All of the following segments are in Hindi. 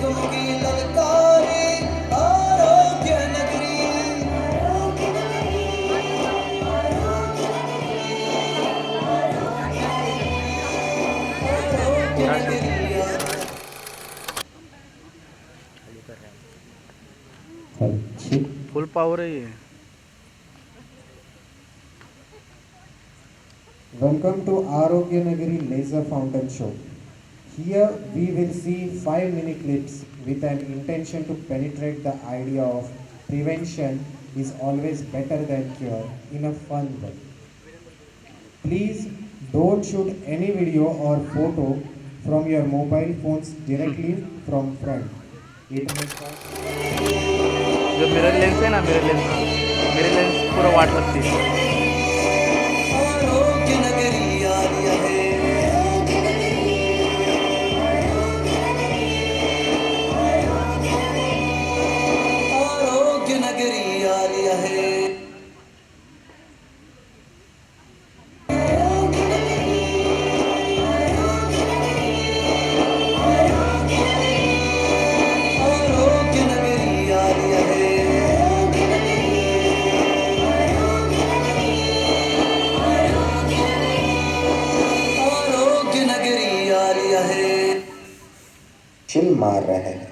तुमकी ललकारी आरोग्य नगरी। आरोग्य पूरा शूट नगरी फुल पावर है ये। Welcome to Arogya Nagari Laser Fountain Show. Here we will see 5-minute clips with an intention to penetrate the idea of prevention is always better than cure in a fun way. Please don't shoot any video or photo from your mobile phones directly from front. It may cause जो मिरर लेंस है ना, मिरर लेंस पूरा वाट लगती है। आरोग्य नगरी आलिया है। आरोग्य नगरी आलिया है। आरोग्य नगरी आलिया है। आरोग्य नगरी आलिया है। चिल मार रहे हैं।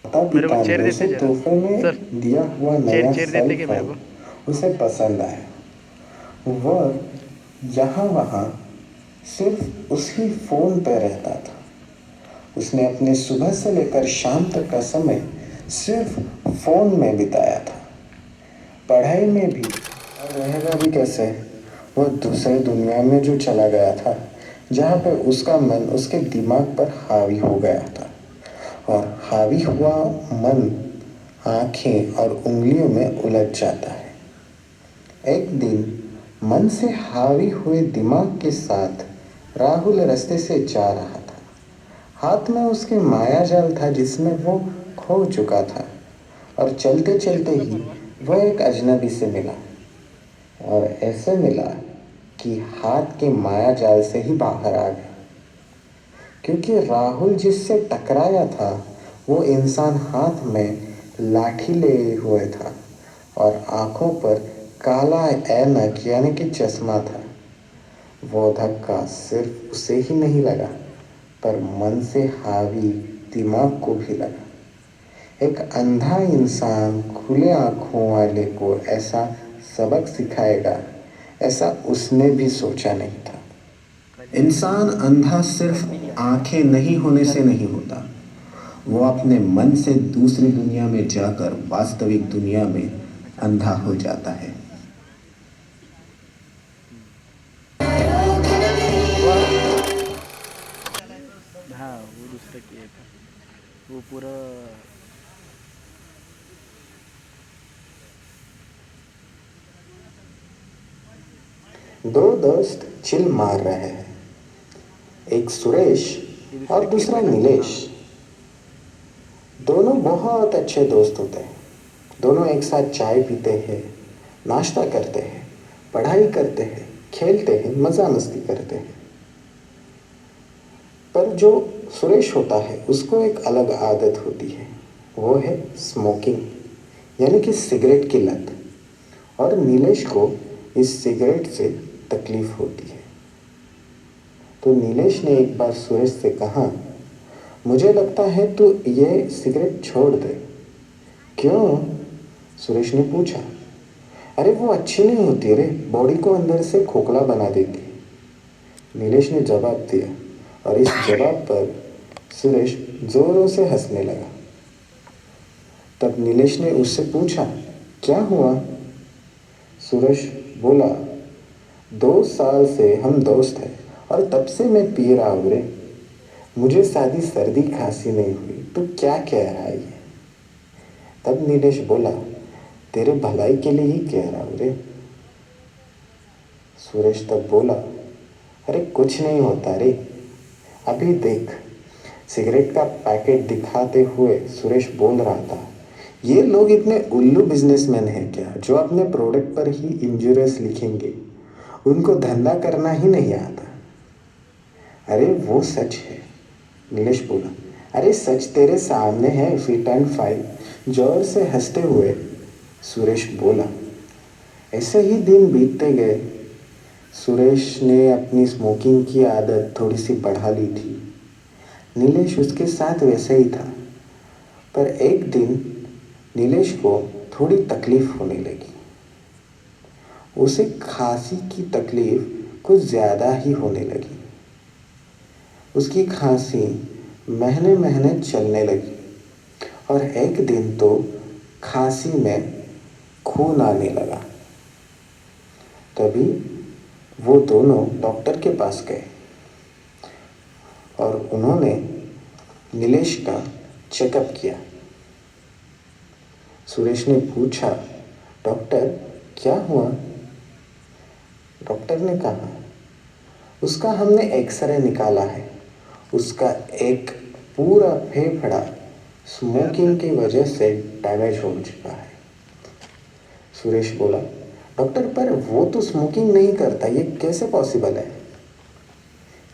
माता मेरे को पिता चेयर ने देते उसे जरा तोहफे सर, में दिया हुआ नया चेयर देते सेल क्या मेरे को? फोन उसे पसंद आया। वह यहाँ वहाँ सिर्फ उसी फोन पर रहता था। उसने अपने सुबह से लेकर शाम तक का समय सिर्फ फोन में बिताया था। पढ़ाई में भी, और रहेगा भी कैसे? वह दूसरे दुनिया में जो चला गया था, जहाँ पर उसका मन उसके दिमाग पर हावी हो गया था, और हावी हुआ मन आँखें और उंगलियों में उलझ जाता है। एक दिन मन से हावी हुए दिमाग के साथ राहुल रास्ते से जा रहा था। हाथ में उसके माया जाल था जिसमें वो खो चुका था, और चलते चलते ही वह एक अजनबी से मिला, और ऐसे मिला कि हाथ के माया जाल से ही बाहर आ गया। क्योंकि राहुल जिससे टकराया था वो इंसान हाथ में लाठी लिए हुए था, और आंखों पर काला ऐनक यानी कि चश्मा था। वो धक्का सिर्फ उसे ही नहीं लगा, पर मन से हावी दिमाग को भी लगा। एक अंधा इंसान खुले आँखों वाले को ऐसा सबक सिखाएगा, ऐसा उसने भी सोचा नहीं था। इंसान अंधा सिर्फ आंखें नहीं होने से नहीं होता, वो अपने मन से दूसरी दुनिया में जाकर वास्तविक दुनिया में अंधा हो जाता है। हाँ वो दूसरा किया था, वो पूरा दो दोस्त चिल मार रहे हैं, एक सुरेश ये दूसरा और क्लिप दूसरा है ना। नीलेश। हाँ दोनों बहुत अच्छे दोस्त होते हैं। दोनों एक साथ चाय पीते हैं, नाश्ता करते हैं, पढ़ाई करते हैं, खेलते हैं, मज़ा मस्ती करते हैं। पर जो सुरेश होता है उसको एक अलग आदत होती है, वो है स्मोकिंग यानी कि सिगरेट की लत। और नीलेश को इस सिगरेट से तकलीफ होती है। तो नीलेश ने एक बार सुरेश से कहा, मुझे लगता है तू ये सिगरेट छोड़ दे। क्यों? सुरेश ने पूछा। अरे वो अच्छी नहीं होती रे, बॉडी को अंदर से खोखला बना देती। नीलेश ने जवाब दिया, और इस जवाब पर सुरेश जोरों से हंसने लगा। तब नीलेश ने उससे पूछा, क्या हुआ? सुरेश बोला, 2 साल से हम दोस्त हैं और तब से मैं पी रहा हूँ रे। मुझे शादी सर्दी खांसी नहीं हुई, तू क्या कह रहा है ये? तब नीलेश बोला, तेरे भलाई के लिए ही कह रहा हूँ रे। सुरेश तब बोला, अरे कुछ नहीं होता रे, अभी देख। सिगरेट का पैकेट दिखाते हुए सुरेश बोल रहा था, ये लोग इतने उल्लू बिजनेसमैन हैं क्या जो अपने प्रोडक्ट पर ही इंजूरियस लिखेंगे? उनको धंधा करना ही नहीं आता। अरे वो सच है। नीलेश बोला, अरे सच तेरे सामने है, फिट एंड फाइन, जोर से हंसते हुए सुरेश बोला। ऐसे ही दिन बीतते गए। सुरेश ने अपनी स्मोकिंग की आदत थोड़ी सी बढ़ा ली थी। नीलेश उसके साथ वैसे ही था। पर एक दिन नीलेश को थोड़ी तकलीफ होने लगी। उसे खांसी की तकलीफ कुछ ज़्यादा ही होने लगी। उसकी खांसी महीने महीने चलने लगी और एक दिन तो खांसी में खून आने लगा। तभी वो दोनों डॉक्टर के पास गए और उन्होंने नीलेश का चेकअप किया। सुरेश ने पूछा, डॉक्टर क्या हुआ? डॉक्टर ने कहा, उसका हमने एक्सरे निकाला है। उसका एक पूरा फेफड़ा स्मोकिंग की वजह से डैमेज हो चुका है। सुरेश बोला, डॉक्टर पर वो तो स्मोकिंग नहीं करता, ये कैसे पॉसिबल है?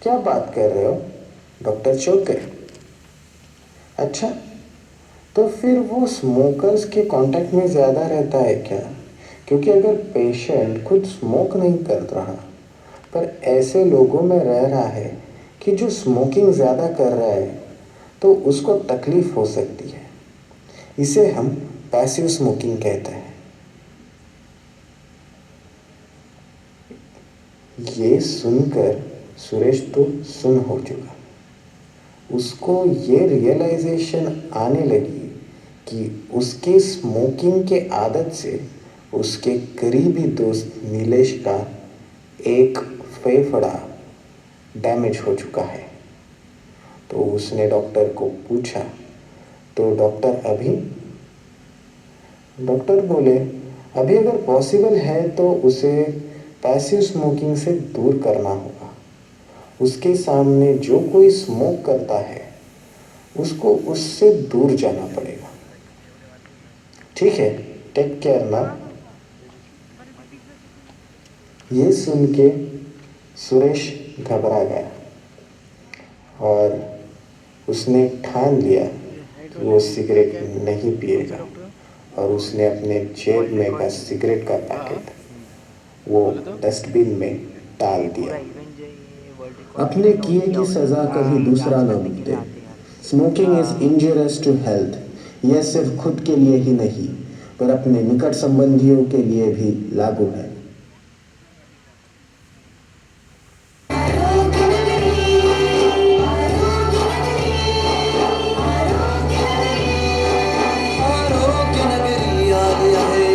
क्या बात कर रहे हो? डॉक्टर चौंक गए। अच्छा, तो फिर वो स्मोकर्स के कांटेक्ट में ज़्यादा रहता है क्या? क्योंकि अगर पेशेंट खुद स्मोक नहीं कर रहा पर ऐसे लोगों में रह रहा है कि जो स्मोकिंग ज़्यादा कर रहा है तो उसको तकलीफ हो सकती है। इसे हम पैसिव स्मोकिंग कहते हैं। ये सुनकर सुरेश तो सुन हो चुका। उसको ये रियलाइजेशन आने लगी कि उसके स्मोकिंग के आदत से उसके करीबी दोस्त नीलेश का एक फेफड़ा डैमेज हो चुका है। तो उसने डॉक्टर को पूछा, तो डॉक्टर बोले, अभी अगर पॉसिबल है तो उसे पैसिव स्मोकिंग से दूर करना होगा। उसके सामने जो कोई स्मोक करता है उसको उससे दूर जाना पड़ेगा। ठीक है, टेक केयर ना। ये सुन के सुरेश घबरा गया और उसने ठान लिया कि वो सिगरेट नहीं पिएगा और उसने अपने जेब में का सिगरेट का पैकेट वो डस्टबिन में डाल दिया। अपने किए की सज़ा कभी दूसरा न भुगते। Smoking is injurious to health. यह सिर्फ खुद के लिए ही नहीं पर अपने निकट संबंधियों के लिए भी लागू है। आरोग्य नगरी आ गया है।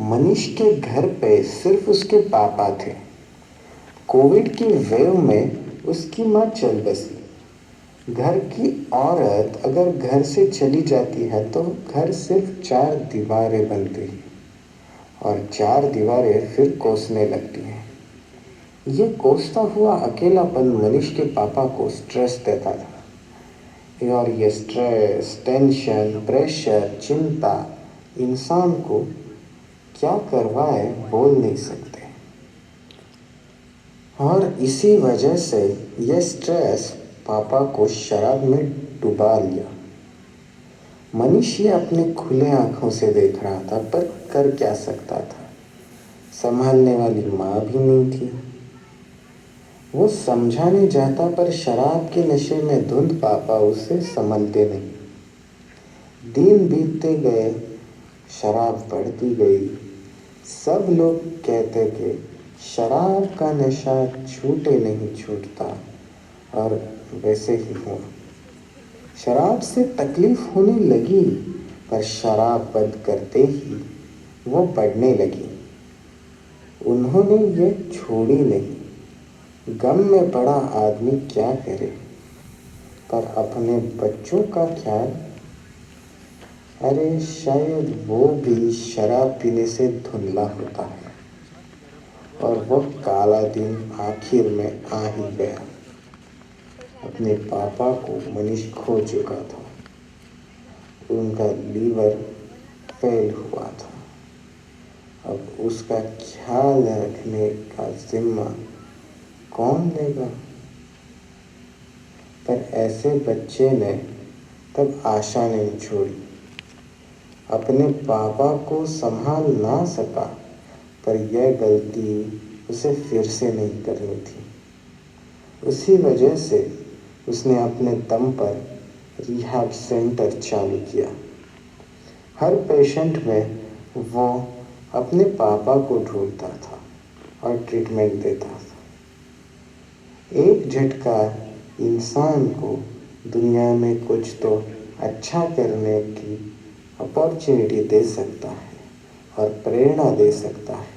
मनीष के घर पे सिर्फ उसके पापा थे। कोविड की वेव में उसकी माँ चल बसी। घर की औरत अगर घर से चली जाती है तो घर सिर्फ 4 दीवारें बनती हैं और 4 दीवारें फिर कोसने लगती हैं। ये कोसता हुआ अकेलापन मनीष के पापा को स्ट्रेस देता था और ये स्ट्रेस, टेंशन, प्रेशर, चिंता इंसान को क्या करवाए बोल नहीं सकते। और इसी वजह से यह स्ट्रेस पापा को शराब में डुबा लिया। मनीष ये अपने खुले आंखों से देख रहा था पर कर क्या सकता था। संभालने वाली माँ भी नहीं थी। वो समझाने जाता पर शराब के नशे में धुंध पापा उसे संभलते नहीं। दिन बीतते गए, शराब बढ़ती गई। सब लोग कहते कि शराब का नशा छूटे नहीं छूटता और वैसे ही हुआ। शराब से तकलीफ होने लगी पर शराब बंद करते ही वो बढ़ने लगी। उन्होंने ये छोड़ी नहीं। गम में पड़ा आदमी क्या करे पर अपने बच्चों का ख्याल, अरे शायद वो भी शराब पीने से धुंधला होता है। और वो काला दिन आखिर में आ ही गया। अपने पापा को मनीष खो चुका था। उनका लीवर फेल हुआ था अब उसका ख्याल रखने का जिम्मा कौन लेगा? पर ऐसे बच्चे ने तब आशा नहीं छोड़ी। अपने पापा को संभाल ना सका, पर यह गलती उसे फिर से नहीं करनी थी। उसी वजह से उसने अपने दम पर रिहैब सेंटर चालू किया। हर पेशेंट में वो अपने पापा को ढूंढता था और ट्रीटमेंट देता था। एक झटका इंसान को दुनिया में कुछ तो अच्छा करने की अपॉर्चुनिटी दे सकता है और प्रेरणा दे सकता है।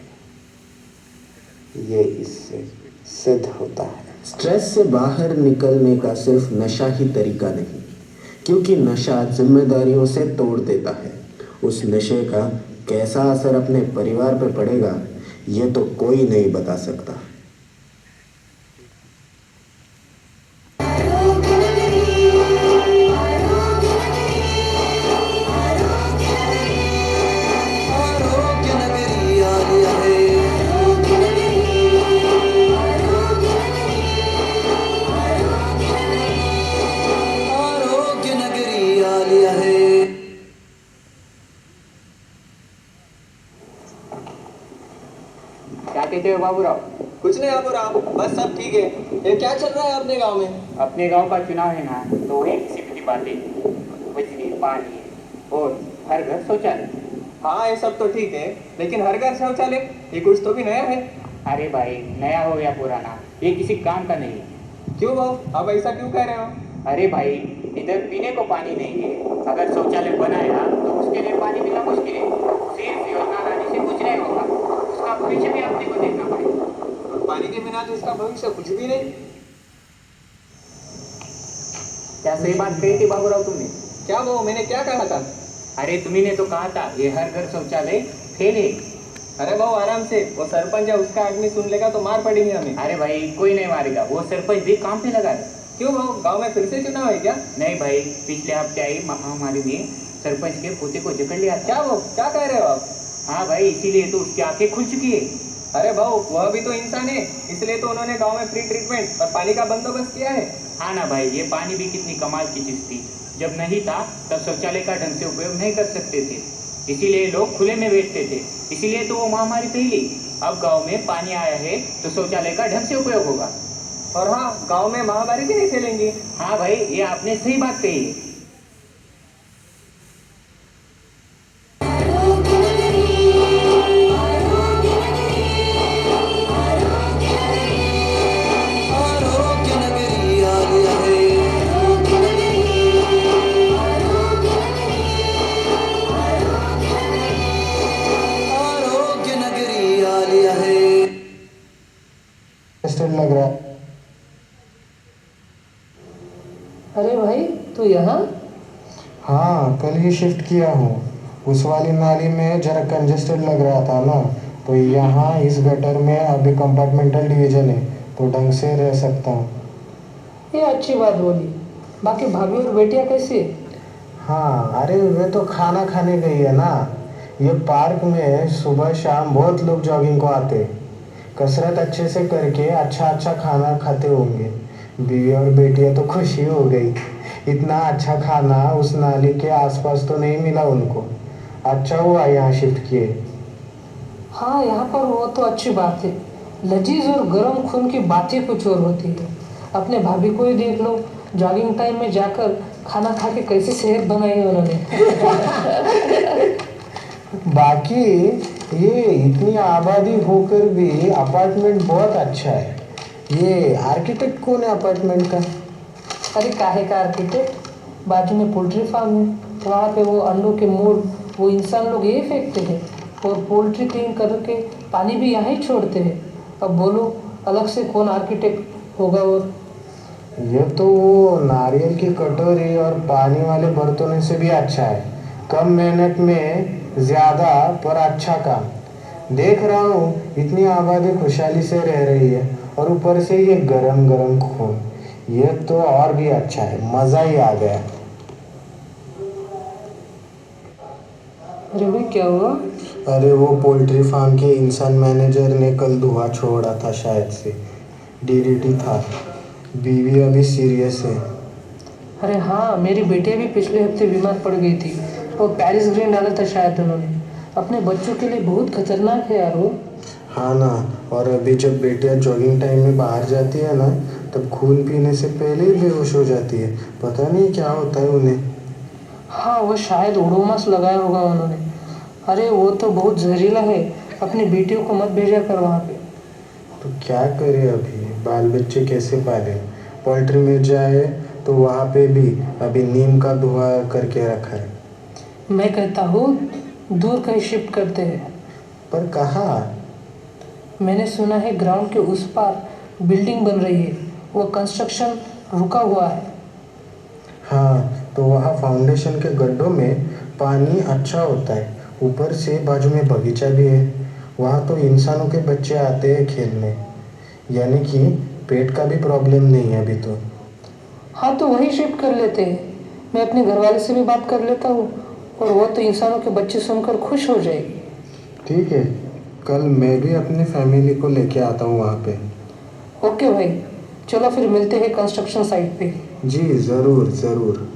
ये इससे सिद्ध होता है। स्ट्रेस से बाहर निकलने का सिर्फ नशा ही तरीका नहीं, क्योंकि नशा जिम्मेदारियों से तोड़ देता है। उस नशे का कैसा असर अपने परिवार पर पड़ेगा, ये तो कोई नहीं बता सकता। आरोग्य नगरी आली आहे आरोग्य नगरी आली आहे क्या कहते हो बाबूराव? कुछ नहीं बाबूराव, बस सब ठीक है। ये क्या चल रहा है अपने गांव में? अपने गांव का चुनाव है ना, तो एक सिर्फ की बातें, बिजली, पानी और हर घर शौचालय। हाँ, ये सब तो ठीक है, लेकिन हर घर शौचालय ये कुछ तो भी नया है। अरे भाई, नया हो या पुराना, ये किसी काम का नहीं है। क्यों भाऊ, आप ऐसा क्यों कह रहे हो? अरे भाई, इधर पीने को पानी नहीं है। अगर शौचालय बनाया तो उसके लिए पानी मिलना मुश्किल है। सिर्फ योजना लाने से कुछ नहीं होगा, उसका भविष्य भी अपने को देखना पड़ेगा। और पानी के बिना तो इसका भविष्य कुछ भी नहीं। क्या सही बात कही थी बाबूराव तुमने? क्या भाऊ, मैंने क्या कहा था? अरे तुम्ही तो कहा था ये हर घर शौचालय फेल है। अरे भाऊ आराम से, वो सरपंच है, उसका आदमी सुन लेगा तो मार पड़ेगी हमें। अरे भाई, कोई नहीं मारेगा, वो सरपंच भी काम पे लगा है। क्यों भाऊ, गांव में फिर से चुनाव है क्या? नहीं भाई, पिछले हफ्ते आई महामारी में सरपंच के पोते को जकड़ लिया था। क्या भाऊ, क्या कह रहे हो आप? हाँ भाई, इसीलिए तो उसकी आंखें खुल चुकी है। अरे भाऊ, वह भी तो इंसान है, इसलिए तो उन्होंने गांव में फ्री ट्रीटमेंट और पानी का बंदोबस्त किया है। हाँ ना भाई, ये पानी भी कितनी कमाल की चीज थी। जब नहीं था तब शौचालय का ढंग से उपयोग नहीं कर सकते थे, इसीलिए लोग खुले में बैठते थे, इसीलिए तो वो महामारी फैली। अब गांव में पानी आया है तो शौचालय का ढंग से उपयोग होगा। और हाँ, गांव में महामारी भी नहीं फैलेंगी। हाँ भाई, ये आपने सही बात कही है। आरोग्य नगरी आली आहे आरोग्य नगरी आली आहे लग रहा है। अरे भाई, तू यहाँ? हाँ, कल ही शिफ्ट किया हूँ। उस वाली नाली में जरा कंजेस्टेड लग रहा था ना, तो यहाँ इस गटर में अभी कंपार्टमेंटल डिवीजन है, तो ढंग से रह सकता हूँ। ये अच्छी बात बोली। बाकी भाभी और बेटियाँ कैसी है? हाँ, अरे वे तो खाना खाने गई है ना। ये पार्क में सुबह शाम बहुत लोग जॉगिंग को आते, कसरत अच्छे से करके अच्छा अच्छा खाना खाते होंगे। बीवी और बेटियाँ तो खुशी हो गई। इतना अच्छा खाना उस नाली के आसपास तो नहीं मिला उनको। अच्छा हुआ यहाँ शिफ्ट किए। हाँ, यहाँ पर वो तो अच्छी बात है। लजीज और गर्म खून की बात ही कुछ और होती है। अपने भाभी को ही देख लो, जॉगिंग टाइम में जाकर खाना खा के कैसी सेहत बनाई है उन्होंने। बाकी ये इतनी आबादी होकर भी अपार्टमेंट बहुत अच्छा है। ये आर्किटेक्ट कौन है अपार्टमेंट का? अरे काहे का आर्किटेक्ट? बाजू में पोल्ट्री फार्म है, वहाँ पे वो अंडों के मोड़ वो इंसान लोग यही फेंकते हैं और पोल्ट्री क्लीन करके पानी भी यहाँ ही छोड़ते हैं। अब बोलो, अलग से कौन आर्किटेक्ट होगा? और ये तो वो नारियल की कटोरी और पानी वाले बर्तनों से भी अच्छा है। कम मेहनत में ज़्यादा पर अच्छा काम। देख रहा हूँ इतनी आबादी खुशहाली से रह रही है, और ऊपर से ये गरम गरम खून, ये तो और भी अच्छा है। मज़ा ही आ गया। अरे भाई, क्या हुआ? अरे वो पोल्ट्री फार्म के इंसान मैनेजर ने कल धुआं छोड़ा था शायद से, डीडीटी था। बीवी अभी सीरियस है। अरे हाँ, मेरी बेटी भी पिछले हफ्ते बीमार पड़ गई थी और पेरिस ग्रीन डाला था शायद उन्होंने। अपने बच्चों के लिए बहुत खतरनाक है यार वो। हाँ ना, और अभी जब बेटियां जॉगिंग टाइम में बाहर जाती है ना, तब खून पीने से पहले ही बेहोश हो जाती है। पता नहीं क्या होता है उन्हें। हाँ, वो शायद ओडोमस लगाया होगा उन्होंने। अरे वो तो बहुत जहरीला है, अपनी बेटियों को मत भेजा कर वहाँ पे। तो क्या करे अभी, बाल बच्चे कैसे पाले। पोल्ट्री में जाए तो वहाँ पे भी अभी नीम का धुआं करके रखा है। मैं कहता हूँ दूर कहीं शिफ्ट करते हैं। पर कहाँ? मैंने सुना है ग्राउंड के उस पार बिल्डिंग बन रही है, वो कंस्ट्रक्शन रुका हुआ है। हाँ, तो वहाँ फाउंडेशन के गड्ढों में पानी अच्छा होता है। ऊपर से बाजू में बगीचा भी है। वहाँ तो इंसानों के बच्चे आते हैं खेलने। यानी कि पेट का भी प्रॉब्लम नहीं है अभी तो। हाँ, तो वही शिफ्ट कर लेते हैं। मैं अपने घर वाले से भी बात कर लेता हूँ और वो तो इंसानों के बच्चे सुनकर खुश हो जाएगी। ठीक है, कल मैं भी अपनी फैमिली को लेके आता हूँ वहाँ पे। ओके भाई, चलो फिर मिलते हैं कंस्ट्रक्शन साइट पे। जी ज़रूर ज़रूर।